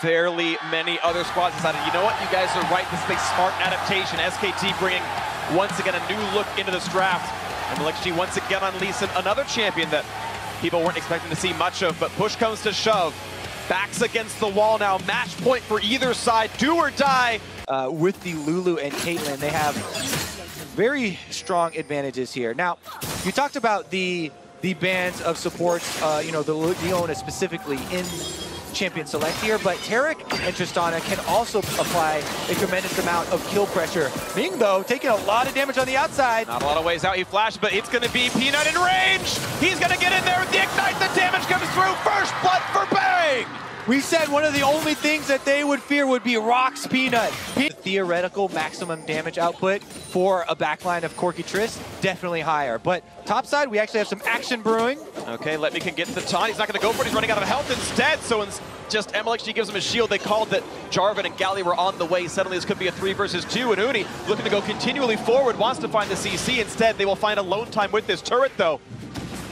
fairly many other squads decided, you know what, you guys are right, this is a smart adaptation. SKT bringing, once again, a new look into this draft. And Mlxg once again unleashing another champion that people weren't expecting to see much of, but push comes to shove. Backs against the wall now, match point for either side, do or die. With the Lulu and Caitlyn, they have very strong advantages here. Now, you talked about the bands of supports, you know, the Leona specifically in Champion Select here, but Taric and Tristana can also apply a tremendous amount of kill pressure. Ming, though, taking a lot of damage on the outside. Not a lot of ways out, he flashed, but it's going to be Peanut in range. He's going to get in there with the Ignite, the damage comes through, first blood for Bang! We said one of the only things that they would fear would be Rock's Peanut. Theoretical maximum damage output for a backline of Corki Trist, definitely higher. But topside, we actually have some action brewing. Okay, Letme can get the taunt. He's not going to go for it. He's running out of health instead. So just Mlxg gives him a shield. They called that Jarvan and Galio were on the way. Suddenly this could be a 3 versus 2. And Huni, looking to go continually forward, wants to find the CC. Instead, they will find alone time with this turret, though.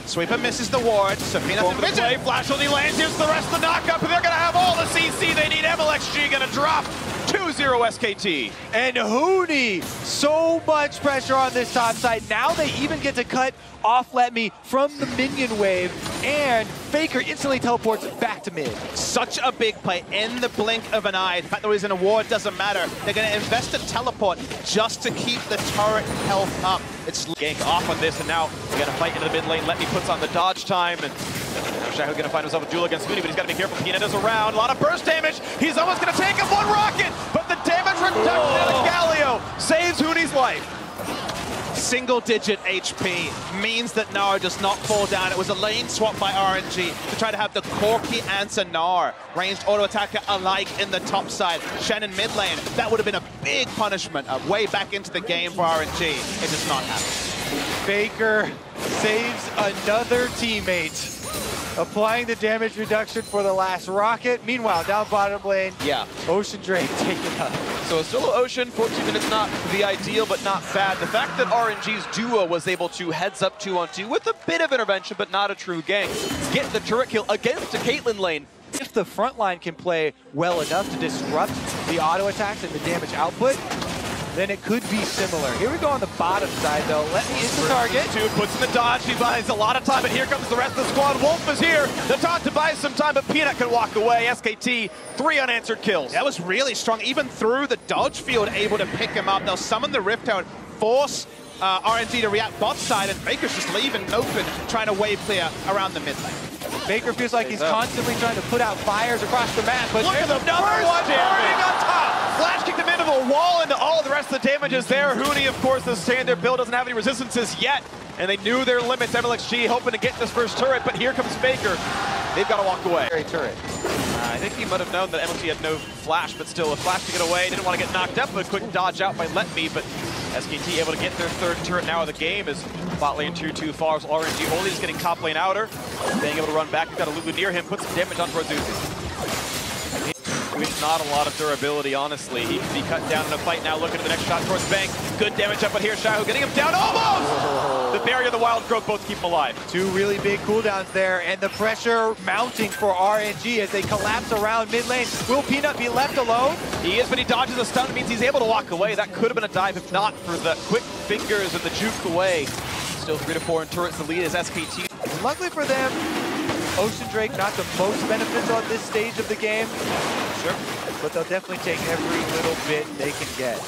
Sweeper misses the ward, so Peanut the play, flash only lands, here's the rest of the knockup, and they're gonna have all the CC they need. Mlxg gonna drop 2-0 SKT. And Huni, so much pressure on this top side. Now they even get to cut off Letme from the minion wave, and Faker instantly teleports back to mid. Such a big play in the blink of an eye. The fact that he's in a ward doesn't matter. They're gonna invest a teleport just to keep the turret health up. It's gank off on this, and now we gotta fight into the mid lane. Letme puts on the dodge time, and now Xiaohu gonna find himself a duel against Huni, but he's gotta be careful. Peanut is around, a lot of burst damage. He's almost gonna take him, one rocket, but the damage reduction of Galio saves Huni's life. Single-digit HP means that Gnar does not fall down. It was a lane swap by RNG to try to have the Corki answer Gnar. Ranged auto-attacker alike in the top side. Shen in mid lane. That would have been a big punishment, a way back into the game for RNG. It does not happen. Faker saves another teammate, applying the damage reduction for the last rocket. Meanwhile, down bottom lane, Ocean Drake taking up. So a solo Ocean, 14 minutes, not the ideal, but not bad. The fact that RNG's duo was able to heads up 2-on-2 with a bit of intervention, but not a true gank, get the turret kill against the Caitlyn lane. If the front line can play well enough to disrupt the auto attacks and the damage output, then it could be similar. Here we go on the bottom side, though. Letme is the target. Puts in the dodge. He buys a lot of time, but here comes the rest of the squad. Wolf is here. The taunt to buy some time, but Peanut can walk away. SKT, 3 unanswered kills. That was really strong. Even through the dodge field, able to pick him up. They'll summon the Rift out, force RNG to react bot side, and Baker's just leaving open, trying to wave clear around the mid lane. Baker feels like he's constantly trying to put out fires across the map, but look at the number one burning on top. Flash kicked him into a wall, into all of the rest of the damage is there. Huni, of course, the standard build doesn't have any resistances yet, and they knew their limits. Mlxg hoping to get this first turret, but here comes Faker. They've got to walk away. Turret. I think he might have known that Mlxg had no flash, but still a flash to get away. Didn't want to get knocked up, but a quick dodge out by Letme, but SKT able to get their third turret now of the game as bot lane 2-2 falls. RNG only just getting top lane outer. Being able to run back, we've got a Lulu near him, put some damage on towards Uzi. With not a lot of durability, honestly. He can be cut down in a fight now, looking at the next shot towards Bank. Good damage up, but here Xiaohu getting him down, almost! The barrier, the wild growth, both keep him alive. 2 really big cooldowns there, and the pressure mounting for RNG as they collapse around mid lane. Will Peanut be left alone? He is, but he dodges a stun. It means he's able to walk away. That could have been a dive if not for the quick fingers and the juke away. Still 3-4 in turrets. The lead is SKT. Luckily for them, Ocean Drake not the most benefits on this stage of the game. Sure. But they'll definitely take every little bit they can get.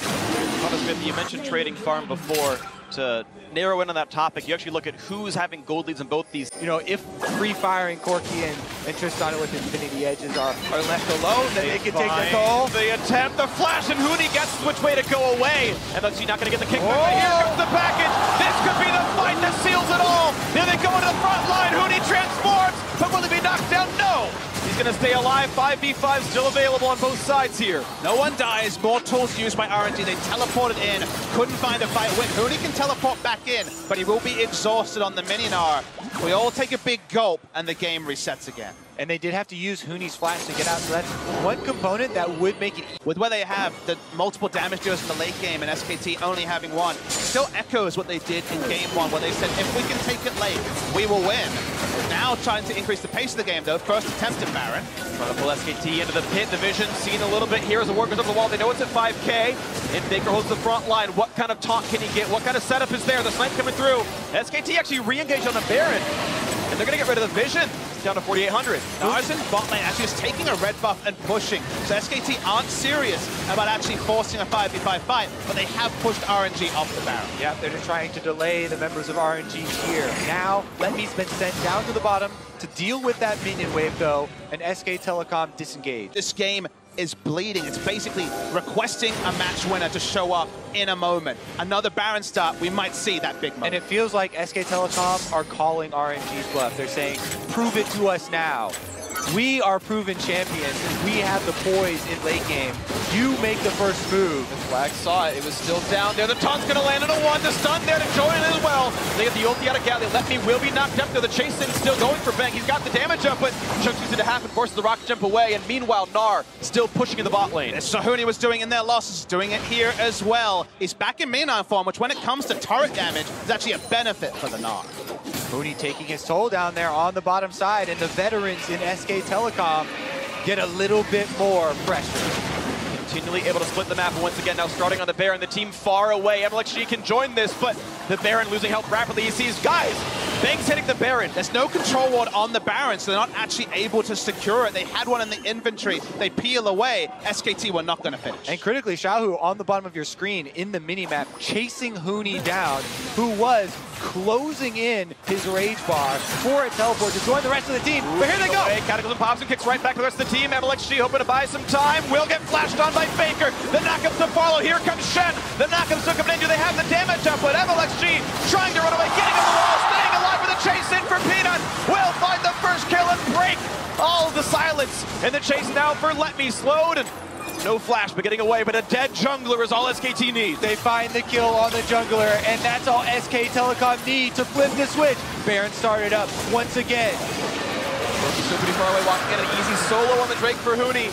Thomas Smith, you mentioned trading farm before. To narrow in on that topic, you actually look at who's having gold leads in both these. You know, if free-firing Corki and Tristana with Infinity Edges are left alone, then they can take their toll. The attempt, the flash, and Huni gets which way to go away. And that's not going to get the kickback, but here comes the package. This could be the fight that seals it all. Here they go into the front line. Huni transforms, but will he be knocked down? No. He's going to stay alive. 5v5 still available on both sides here. No one dies. More tools used by RNG. They teleported in. Couldn't find a fight win. Huni can teleport back in, but he will be exhausted on the Mininar. We all take a big gulp, and the game resets again. And they did have to use Huni's flash to get out, so that's one component that would make it easy. With where they have the multiple damage dealers in the late game and SKT only having one, still echoes what they did in game 1, where they said, if we can take it late, we will win. Now trying to increase the pace of the game, though. First attempt at Baron. Trying to pull SKT into the pit. Division seen a little bit here as the war goes over the wall. They know it's at 5K. And Baker holds the front line. What kind of taunt can he get? What kind of setup is there? The snipe coming through. SKT actually re-engaged on the Baron. And they're going to get rid of the Vision. It's down to 4,800. Nar's in bot lane actually is taking a red buff and pushing. So SKT aren't serious about actually forcing a 5v5 fight, but they have pushed RNG off the Baron. Yeah, they're just trying to delay the members of RNG here. Now, Letme's been sent down to the bottom to deal with that minion wave, though, and SK Telecom disengaged. This game is bleeding. It's basically requesting a match winner to show up in a moment. Another Baron start, we might see that big moment. And it feels like SK Telecom are calling RNG's bluff. They're saying, prove it to us now. We are proven champions, and we have the poise in late game. You make the first move. The flag saw it. It was still down there. The taunt's going to land on a 1. The stun there to join it as well. They get the ulti out of Galio. Letme will be knocked up there. The chase in still going for Bang. He's got the damage up, but Chunks uses it to half and forces the rocket jump away. And meanwhile, Gnar still pushing in the bot lane. So Huni was doing in their losses, doing it here as well. He's back in main form, which when it comes to turret damage, is actually a benefit for the Gnar. Huni taking his toll down there on the bottom side, and the veterans in SK Telecom get a little bit more pressure. Continually able to split the map, and once again now starting on the Baron. The team far away. Mlxg can join this, but the Baron losing health rapidly. He sees, guys, Bang's hitting the Baron. There's no control ward on the Baron, so they're not actually able to secure it. They had one in the inventory. They peel away. SKT were not going to finish. And critically, Xiaohu on the bottom of your screen in the minimap, chasing Huni down, who was closing in his rage bar for a teleport to join the rest of the team. But here they go. Cataclysm pops and kicks right back to the rest of the team. Mlxg hoping to buy some time. Will get flashed on by Faker. The knockup's to follow. Here comes Shen. The knockup's still coming in. Do they have the damage up? But Mlxg trying to run away, getting on the wall, staying alive with a chase in for Peanut. Will find the first kill and break all the silence. And the chase now for Letme slowed, and no flash, but getting away. But a dead jungler is all SKT needs. They find the kill on the jungler, and that's all SK Telecom need to flip the switch. Baron started up once again. Corki's still pretty far away, walking in an easy solo on the Drake for Huni.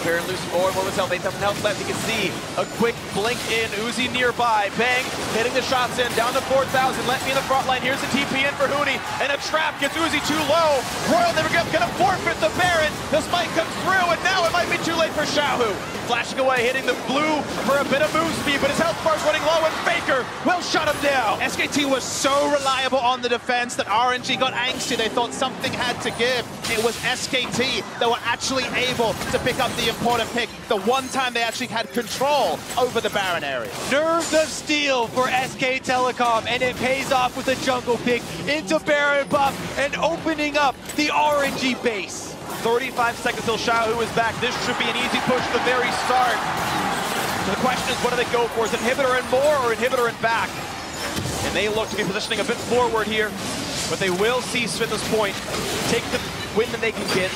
Baron losing more and more with health. 8,000 health left. You can see a quick blink in. Uzi nearby. Bang hitting the shots in. Down to 4,000. Letme in the front line. Here's the TP in for Huni. And a trap gets Uzi too low. Royal never gonna forfeit the Baron. The spike comes through, and now it might be too late for Xiaohu. Flashing away, hitting the blue for a bit of move speed, but his health bar's running low, and Faker will shut him down. SKT was so reliable on the defense that RNG got angsty. They thought something had to give. It was SKT that were actually able to pick up the important pick, the one time they actually had control over the Baron area. Nerves of steel for SK Telecom, and it pays off with a jungle pick into Baron buff and opening up the RNG base. 35 seconds till Xiaohu is back. This should be an easy push at the very start. So the question is, what do they go for? Is it inhibitor and more or inhibitor and back? And they look to be positioning a bit forward here, but they will cease at this point, take the win that they can get,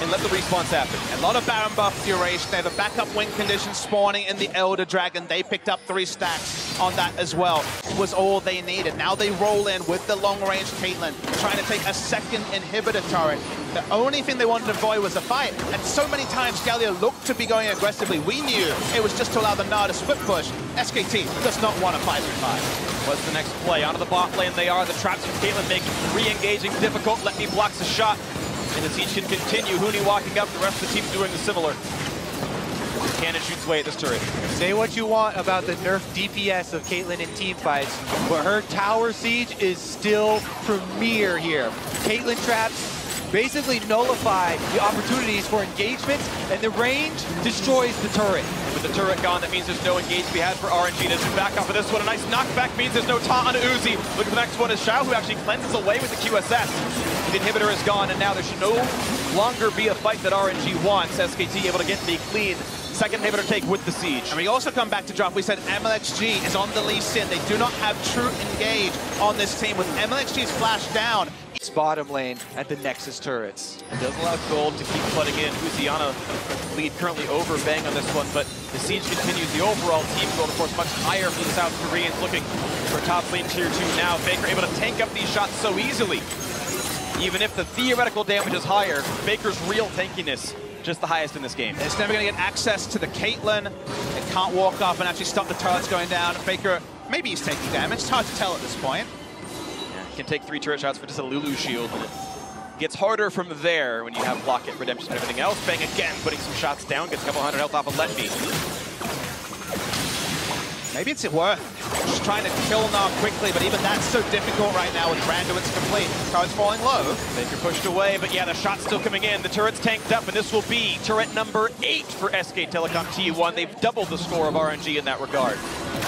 and let the respawns happen. A lot of Baron buff duration. They have a backup win condition spawning in the Elder Dragon. They picked up 3 stacks on that as well. It was all they needed. Now they roll in with the long-range Caitlyn, trying to take a second inhibitor turret. The only thing they wanted to avoid was a fight. And so many times Galio looked to be going aggressively. We knew it was just to allow the Gnar to split push. SKT does not want a 5v5. What's the next play? Onto the bot lane they are. The traps from Caitlyn make re-engaging difficult. Letme blocks the shot. And the siege can continue. Huni walking up, the rest of the team doing the similar. Cannon shoots away at this turret. Say what you want about the nerf DPS of Caitlyn in team fights, but her tower siege is still premier here. Caitlyn traps basically nullify the opportunities for engagements, and the range destroys the turret. With the turret gone, that means there's no engage to be had for RNG. As we back off of this one, a nice knockback means there's no taunt on Uzi. Look at the next one is Xiaohu, who actually cleanses away with the QSS. The inhibitor is gone, and now there should no longer be a fight that RNG wants. SKT able to get the clean second inhibitor take with the siege. And we also come back to drop. We said Mlxg is on the Lee Sin. They do not have true engage on this team. With Mlxg's flash down, It's bottom lane at the Nexus turrets. It does allow Gold to keep flooding in. Uziana lead currently over Bang on this one, but the siege continues. The overall team goal, of course, much higher for the South Koreans, looking for top lane tier 2 now. Faker able to tank up these shots so easily. Even if the theoretical damage is higher, Faker's real tankiness just the highest in this game. It's never going to get access to the Caitlyn. It can't walk up and actually stop the turrets going down. Faker, maybe he's taking damage. It's hard to tell at this point. can take 3 turret shots for just a Lulu shield. And it gets harder from there when you have block it, redemption, and everything else. Bang again, putting some shots down, gets a couple hundred health off of Letme. Maybe it's worth just trying to kill Gnar quickly, but even that's so difficult right now with Randuin's complete. Turret's falling low. Faker pushed away, but yeah, the shot's still coming in. The turret's tanked up, and this will be turret number 8 for SK Telekom T1. They've doubled the score of RNG in that regard.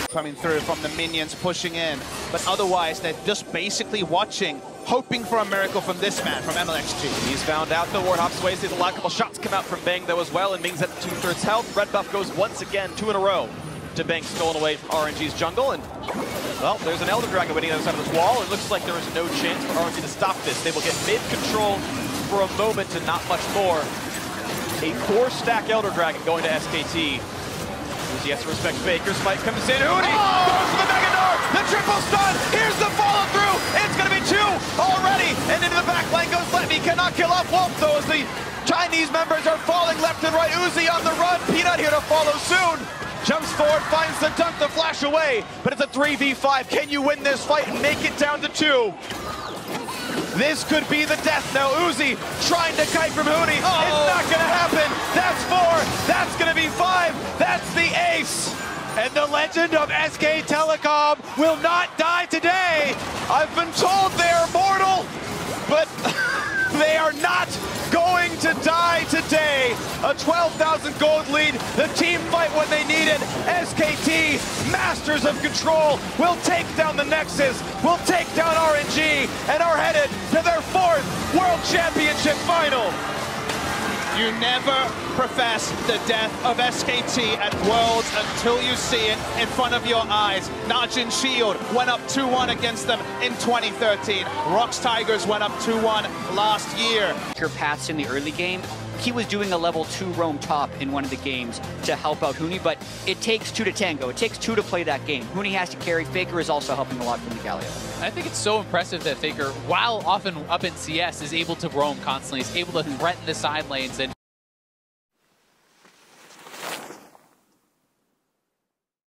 Coming through from the minions pushing in, but otherwise they're just basically watching, hoping for a miracle from this man, from Mlxg. He's found out the Warthog sways. There's a lot of shots come out from Bang though as well, and Ming's at 2/3 health. Red buff goes once again, 2 in a row to Bang, stolen away from RNG's jungle, and well, there's an Elder Dragon waiting on the other side of this wall. It looks like there is no chance for RNG to stop this. They will get mid-control for a moment and not much more. A 4-stack Elder Dragon going to SKT. He has to respect Faker's fight comes in. Huni goes for the Mega Gnar! The triple stun! Here's the follow-through! It's gonna be 2 already! And into the back lane goes Letme. Cannot kill off Wolf though as the Chinese members are falling left and right. Uzi on the run. Peanut here to follow soon. Jumps forward, finds the dunk to flash away, but it's a 3v5. Can you win this fight and make it down to 2? This could be the death now. Uzi trying to kite from Huni. Oh. It's not gonna happen. That's 4. That's gonna be 5. That's the ace. And the legend of SK Telekom will not die today. I've been told they're mortal, but they are not going to die today. A 12,000 gold lead, the team fight when they need it. SKT, masters of control, will take down the Nexus, will take down RNG, and are headed to their 4th World Championship final. You never profess the death of SKT at Worlds until you see it in front of your eyes. Najin Shield went up 2-1 against them in 2013. Rox Tigers went up 2-1 last year. Your paths in the early game, he was doing a level 2 roam top in one of the games to help out Huni, but it takes 2 to tango. It takes 2 to play that game. Huni has to carry. Faker is also helping a lot from the Galio. I think it's so impressive that Faker, while often up in CS, is able to roam constantly, is able to threaten the side lanes, and